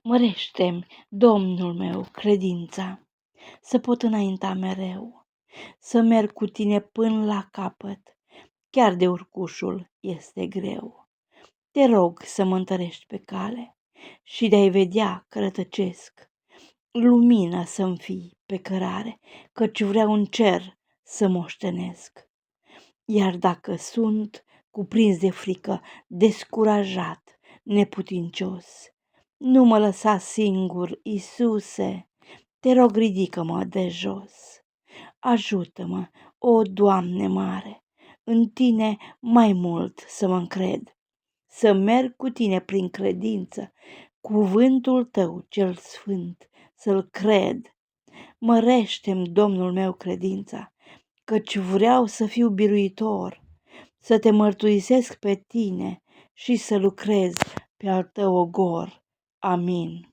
Mărește-mi, Domnul meu, credința, să pot înainta mereu, să merg cu tine până la capăt, chiar de urcușul este greu. Te rog să mă întărești pe cale și de-ai vedea că rătăcesc, lumină să-mi fii pe cărare, căci vreau în cer să moștenesc. Iar dacă sunt cuprins de frică, descurajat, neputincios, nu mă lăsa singur, Iisuse, te rog, ridică-mă de jos. Ajută-mă, o Doamne mare, în tine mai mult să mă încred, să merg cu tine prin credință, cuvântul tău cel sfânt să-l cred. Mărește-mi, Domnul meu, credința, căci vreau să fiu biruitor, să te mărturisesc pe tine și să lucrez pe al tău ogor. Amin.